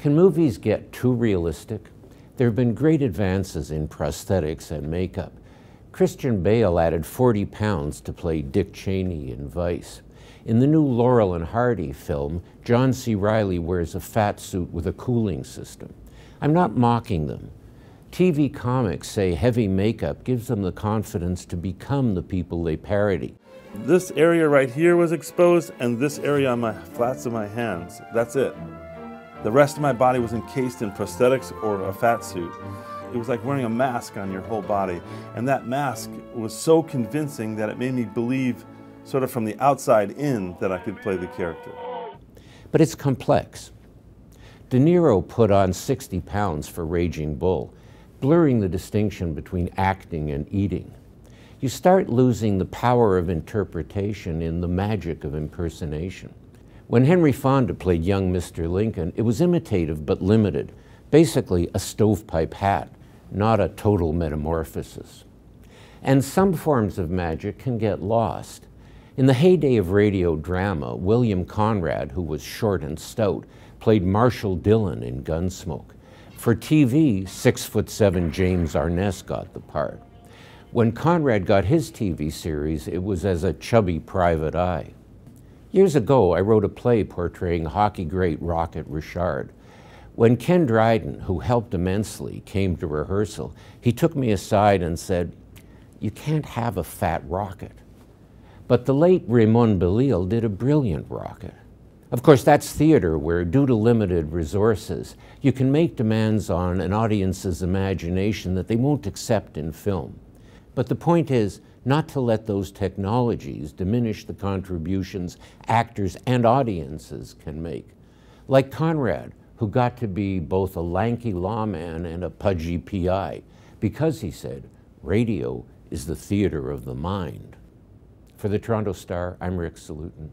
Can movies get too realistic? There have been great advances in prosthetics and makeup. Christian Bale added 40 pounds to play Dick Cheney in Vice. In the new Laurel and Hardy film, John C. Reilly wears a fat suit with a cooling system. I'm not mocking them. TV comics say heavy makeup gives them the confidence to become the people they parody. This area right here was exposed, and this area on my flats of my hands. That's it. The rest of my body was encased in prosthetics or a fat suit. It was like wearing a mask on your whole body. And that mask was so convincing that it made me believe, sort of from the outside in, that I could play the character. But it's complex. De Niro put on 60 pounds for Raging Bull, blurring the distinction between acting and eating. You start losing the power of interpretation in the magic of impersonation. When Henry Fonda played young Mr. Lincoln, it was imitative but limited, basically a stovepipe hat, not a total metamorphosis. And some forms of magic can get lost. In the heyday of radio drama, William Conrad, who was short and stout, played Marshall Dillon in Gunsmoke. For TV, 6'7" James Arness got the part. When Conrad got his TV series, it was as a chubby private eye. Years ago, I wrote a play portraying hockey great Rocket Richard. When Ken Dryden, who helped immensely, came to rehearsal, he took me aside and said, "You can't have a fat Rocket." But the late Raymond Bale did a brilliant Rocket. Of course, that's theater where, due to limited resources, you can make demands on an audience's imagination that they won't accept in film. But the point is not to let those technologies diminish the contributions actors and audiences can make. Like Conrad, who got to be both a lanky lawman and a pudgy PI, because he said, radio is the theater of the mind. For the Toronto Star, I'm Rick Salutin.